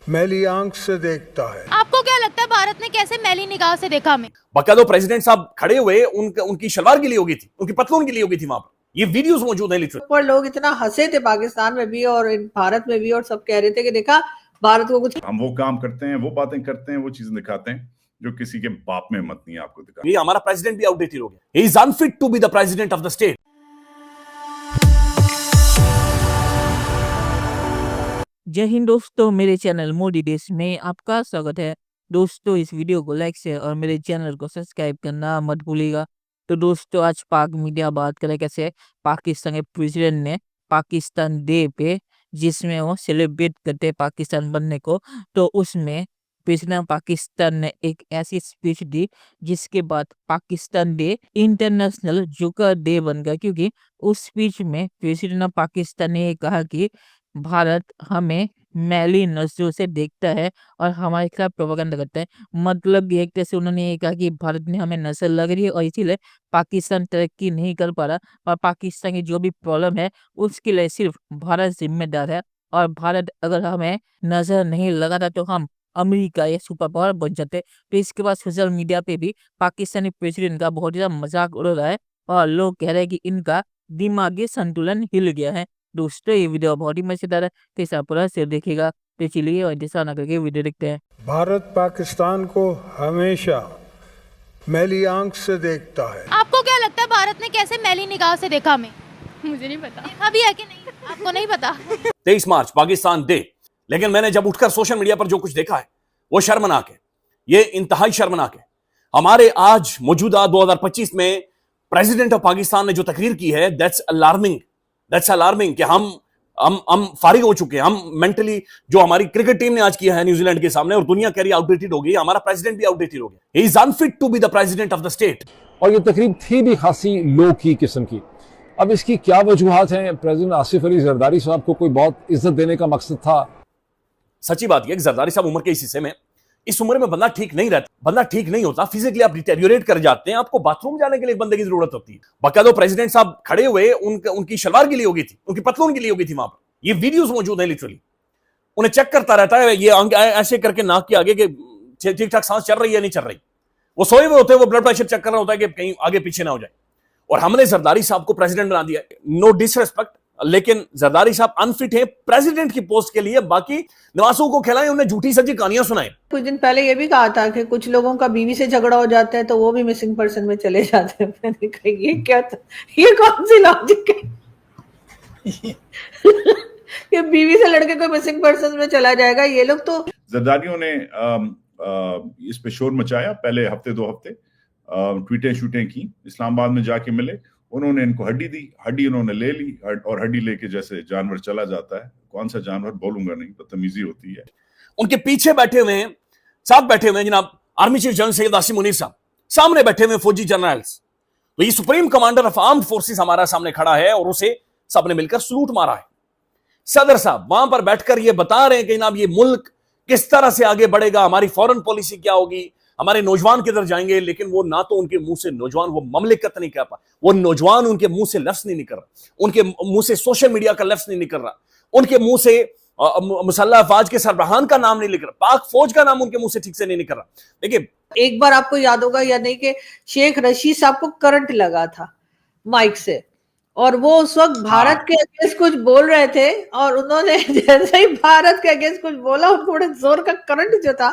मैली आंख से देखता है। आपको क्या लगता है भारत ने कैसे मैली निगाह से देखा हमें? बाकायदा प्रेसिडेंट साहब खड़े हुए उनकी शलवार गिली हो गई थी, उनकी पतलून गिली हो गई थी वहां पर। ये वीडियोस मौजूद है लिटरली। पर लोग इतना हंसे थे पाकिस्तान में भी और भारत में भी, और सब कह रहे थे कि देखा भारत को कुछ, हम वो काम करते हैं, वो बातें करते हैं, वो चीजें दिखाते हैं जो किसी के बाप में मत नहीं आपको दिखा। ये हमारा प्रेसिडेंट भी आउटडेटेड हो गया। He is unfit to be the president of the state. जय हिंद दोस्तों, मेरे चैनल मोदी देश में आपका स्वागत है। दोस्तों, इस वीडियो को लाइक शेयर और मेरे चैनल को सब्सक्राइब करना मत भूलिएगा। तो दोस्तों, आज पाक मीडिया बात करें कैसे पाकिस्तान के प्रेसिडेंट ने पाकिस्तान डे पे, जिसमें वो सेलिब्रेट करते पाकिस्तान बनने को, तो उसमें प्रेसिडेंट पाकिस्तान ने एक ऐसी स्पीच दी जिसके बाद Pakistan day international joker day बन गया। क्योंकि उस स्पीच में प्रेसिडेंट पाकिस्तान ने कहा कि भारत हमें मैली नजरों से देखता है और हमारे खिलाफ प्रोपेगेंडा करता है। मतलब एक तरह से उन्होंने ये कहा कि भारत ने हमें नजर लग रही है और इसीलिए पाकिस्तान तरक्की नहीं कर पा रहा, और पाकिस्तान की जो भी प्रॉब्लम है उसके लिए सिर्फ भारत जिम्मेदार है। और भारत अगर हमें नजर नहीं लगाता तो हम अमेरिका या सुपर पावर बन जाते। तो इसके बाद सोशल मीडिया पे भी पाकिस्तानी प्रेसिडेंट का बहुत ज़्यादा मजाक उड़ रहा है और लोग कह रहे हैं कि इनका दिमागी संतुलन हिल गया है। दोस्तों, ये वीडियो बहुत ही मजेदार है, तो इसे पूरा शेयर देखिएगा। तो चलिए और इंतजार ना करके वीडियो देखते हैं। भारत पाकिस्तान को हमेशा मैली आंख से देखता है। आपको क्या लगता है भारत ने कैसे मैली निगाह से देखा हमें? मुझे नहीं पता। देखा भी है कि नहीं, आपको नहीं पता? 23 मार्च पाकिस्तान डे। लेकिन मैंने जब उठकर सोशल मीडिया पर जो कुछ देखा है वो शर्मनाक है। ये इंतहाई शर्मनाक है। हमारे आज मौजूदा 2025 में प्रेसिडेंट ऑफ पाकिस्तान ने जो तकरीर की है, दैट्स अलार्मिंग कि हम फारिग हो चुके हैं। हम मेंटली, जो हमारी क्रिकेट टीम ने आज किया है न्यूजीलैंड के सामने और दुनिया कह रही आउटडेटेड हो गई, हमारा प्रेसिडेंट भी आउटडेटेड हो गया। He is unfit to be the president of the state. और ये तकरीब थी भी खासी लो की किस्म की। अब इसकी क्या वजूहात हैं? प्रेसिडेंट आसिफ अली जरदारी साहब को कोई बहुत इज्जत देने का मकसद था? सच्ची बात यह कि जरदारी साहब उम्र के इस हिस्से में, इस उम्र में बंदा ठीक नहीं रहता, बंदा ठीक नहीं होता। फिजिकली आप डिटेरियोरेट कर जाते हैं। आपको बाथरूम जाने के लिए एक बंदे की जरूरत होती है। बाकायदा प्रेसिडेंट साहब खड़े हुए उनकी शलवार गिली हो गई थी, उनकी पतलून गिली हो गई थी वहां पर। ये वीडियोस मौजूद है लिटरली। उन्हें चेक करता रहता है, ये ऐसे करके नाक के आगे के ठीक ठाक सांस चल रही है नहीं चल रही। वो सोए हुए होते हैं, वो ब्लड प्रेशर चेक कर रहा होता है कि कहीं आगे पीछे ना हो जाए। और हमने जरदारी साहब को प्रेसिडेंट बना दिया। नो डिसरिस्पेक्ट, लेकिन जरदारी साहब अनफिट है प्रेसिडेंट की पोस्ट के लिए। बाकी नवासों को खिलाएं, उन्हें झूठी सच्ची कहानियां सुनाएं। कुछ दिन पहले ये भी कहा था कि कुछ लोगों का बीवी से झगड़ा हो जाता है तो वो भी मिसिंग पर्सन में चले जाते हैं। मैंने कहा ये क्या था? ये कौन सी लॉजिक है? कि बीवी से लड़के कोई मिसिंग पर्सन में चला जाएगा? ये लोग तो जरदारियों ने इस पे शोर मचाया। पहले हफ्ते 2 हफ्ते ट्वीटें शूटें की, इस्लामाबाद में जाके मिले, उन्होंने इनको हड्डी दी, हड्डी उन्होंने ले ली, और हड्डी लेके जैसे जानवर चला जाता है, कौन सा जानवर बोलूंगा नहीं, बदतमीजी होती है। उनके पीछे बैठे हुए हैं, साथ बैठे हुए हैं जनाब army chief general Syed Asim Munir साहब, सामने बैठे हुए फौजी जनरल्स। तो ये supreme commander of armed forces हमारा सामने खड़ा है और उसे सबने मिलकर सलूट मारा है। सदर साहब वहां पर बैठकर ये बता रहे हैं कि जनाब ये मुल्क किस तरह से आगे बढ़ेगा, हमारी फॉरेन पॉलिसी क्या होगी, हमारे नौजवान किधर जाएंगे। लेकिन वो ना तो उनके मुंह से नौजवान वो ममलिकत नहीं कह पा, वो नौजवान उनके मुंह से लफ्ज नहीं निकल रहा, उनके मुंह से सोशल मीडिया का लफ्ज नहीं निकल रहा, उनके मुंह से मुसल्लह अफवाज के सरबराहान का नाम नहीं निकल रहा, पाक फौज का नाम उनके मुंह से ठीक से नहीं निकल रहा। देखिए, एक बार आपको याद होगा या नहीं कि शेख रशीद साहब को करंट लगा था माइक से, और वो उस वक्त भारत के अगेंस्ट कुछ बोल रहे थे, और उन्होंने जैसे ही भारत के अगेंस्ट कुछ बोला, थोड़े जोर का करंट जो था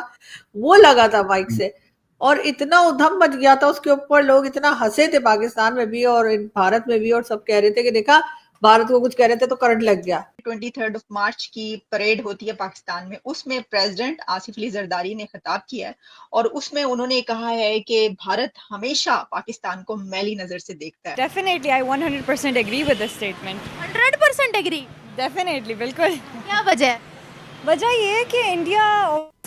वो लगा था माइक से, और इतना उधम मच गया था उसके ऊपर। लोग इतना हंसे थे पाकिस्तान में भी और भारत में भी, और सब कह रहे थे कि देखा भारत को कुछ कह रहे थे तो करंट लग गया। 23 मार्च की परेड होती है पाकिस्तान में, उसमें प्रेसिडेंट आसिफ अली जरदारी ने खिताब किया है और उसमें उन्होंने कहा है कि भारत हमेशा पाकिस्तान को मैली नजर से देखता है। Definitely I 100% agree with this statement. 100% agree? Definitely, बिल्कुल। क्या वजह है? वजह ये है कि इंडिया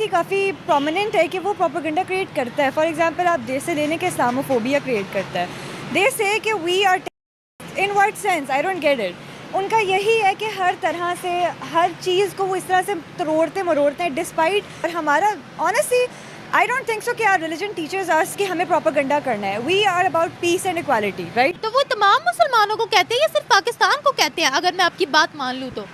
काफ़ी प्रोमिनेंट है कि वो प्रोपेगेंडा क्रिएट करता है। फॉर एग्जांपल, आप देश से लेने के इस्लामोफोबिया क्रिएट करता है। दे से कि we are in what sense, I don't get it. उनका यही है कि हर तरह से हर चीज़ को वो इस तरह से तोड़ते मरोड़ते हैं डिस्पाइट। और हमारा honestly I don't think so कि आवर रिलीजन टीचर्स अस कि हमें प्रोपेगेंडा करना है। We are about peace and equality, right? तो वो तमाम मुसलमानों को कहते हैं या सिर्फ पाकिस्तान को कहते हैं, अगर मैं आपकी बात मान लूँ तो?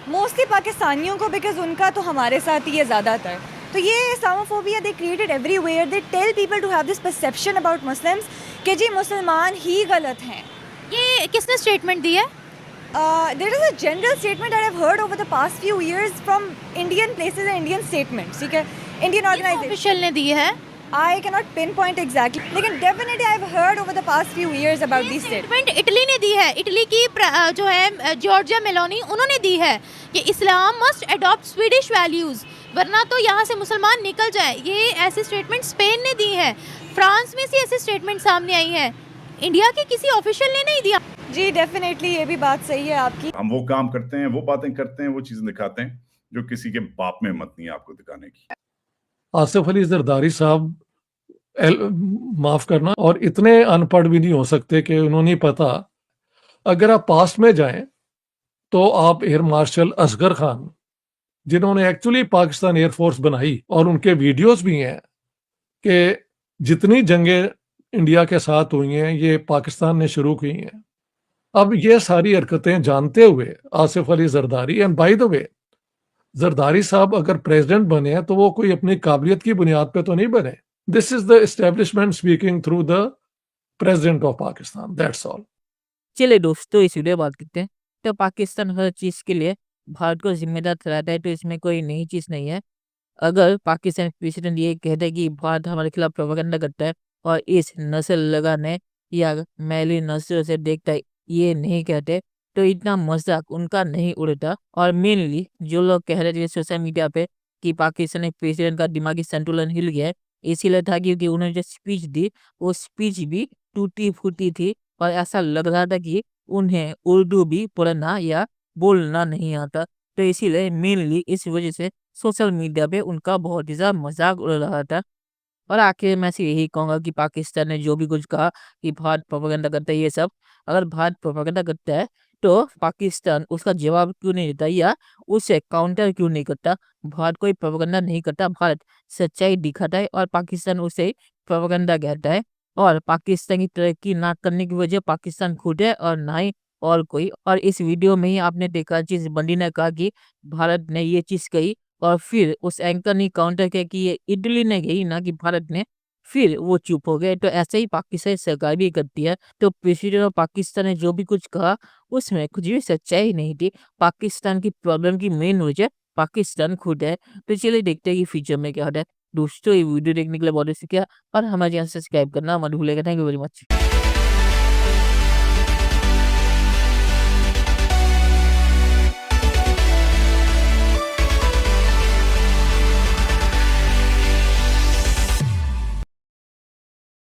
मोस्टली पाकिस्तानियों को, बिकॉज उनका तो हमारे साथ ही है ज़्यादातर। तो ये Islamophobia they created everywhere, they tell people to have this perception about Muslims कि जी मुसलमान ही गलत हैं। ये किसने स्टेटमेंट दी है? There is a general statement that I've heard over the past few years from Indian places and Indian statements, ठीक है, Indian organizations. ऑफिशियल ने दी है I cannot pinpoint exactly, लेकिन definitely I've heard over the past few years about these statements. Statement Italy ने दी है। Italy की जो है जॉर्जिया मेलोनी, उन्होंने दी है कि इस्लाम मस्ट अडॉप्ट स्वीडिश वैल्यूज, वरना तो यहाँ से मुसलमान निकल जाए। ये ऐसी स्टेटमेंट स्पेन ने दी है, फ्रांस में से ऐसी स्टेटमेंट सामने आई है, इंडिया के किसी ऑफिशियल ने नहीं दिया। जी डेफिनेटली ये भी बात सही है आपकी। हम वो काम करते हैं, वो बातें करते हैं, वो चीजें दिखाते हैं जो किसी के बाप में हिम्मत नहीं है आपको दिखाने की। आसिफ अली जरदारी साहब माफ करना, और इतने अनपढ़ भी नहीं हो सकते कि उन्होंने पता। अगर आप पास्ट में जाएं तो आप एयर मार्शल असगर खान, जिन्होंने एक्चुअली पाकिस्तान एयरफोर्स बनाई, और उनके वीडियोस भी हैं कि जितनी जंगें इंडिया के साथ हुई हैं ये पाकिस्तान ने शुरू की हैं। अब ये सारी हरकतें जानते हुए Asif Ali Zardari, and by the way Zardari साहब अगर प्रेसिडेंट बने हैं तो वो कोई अपनी काबिलियत की बुनियाद पे तो नहीं बने। This is the establishment speaking through the president of Pakistan, that's all. चलिए दोस्तों, इस वीडियो बात करते हैं। तो पाकिस्तान हर चीज़ के लिए भारत को जिम्मेदार ठहराता है, तो इसमें कोई नई चीज़ नहीं है। अगर पाकिस्तान प्रेसिडेंट ये कहता है कि भारत हमारे खिलाफ प्रोपेगेंडा करता है और इस नस्ल लगाने या मैली नस्ल से देखता है, ये नहीं कहते, तो इतना मजाक उनका नहीं उड़ता। और मेनली जो लोग कह रहे थे सोशल मीडिया पे कि पाकिस्तानी प्रेसिडेंट का दिमागी संतुलन हिल गया है, इसीलिए था क्योंकि उन्होंने जो स्पीच दी वो स्पीच भी टूटी फूटी थी और ऐसा लग रहा था कि उन्हें उर्दू भी पढ़ना या बोलना नहीं आता। तो इसीलिए मेनली इस वजह से सोशल मीडिया पे उनका बहुत ही ज़्यादा मजाक उड़ रहा था। और आखिर मैं सिर्फ यही कहूँगा कि पाकिस्तान ने जो भी कुछ कहा कि भारत प्रोपेगेंडा करता है, ये सब अगर भारत प्रोपेगेंडा करता है तो पाकिस्तान उसका जवाब क्यों नहीं देता या उसे काउंटर क्यों नहीं करता। भारत कोई प्रोपेगेंडा नहीं करता, भारत सच्चाई दिखाता है और पाकिस्तान उसे प्रोपेगेंडा कहता है। और पाकिस्तान की तरक्की ना करने की वजह पाकिस्तान खुद है और ना ही और कोई। और इस वीडियो में ही आपने देखा जिस बंदी ने कहा कि भारत ने ये चीज़ कही और फिर उस एंकर ने काउंटर किया कि ये इटली ने कही ना कि भारत ने, फिर वो चुप हो गए। तो ऐसे ही पाकिस्तान सरकार भी करती है। तो प्रेसिडेंट ऑफ पाकिस्तान ने जो भी कुछ कहा उसमें कुछ भी सच्चाई नहीं थी। पाकिस्तान की प्रॉब्लम की मेन वजह पाकिस्तान खुद है। तो चलिए देखते हैं कि फ्यूचर में क्या होता है। दोस्तों ये वीडियो देखने के लिए बहुत शुक्रिया और हमारे चैनल सब्सक्राइब करना मत भूलिएगा। Thank you very much.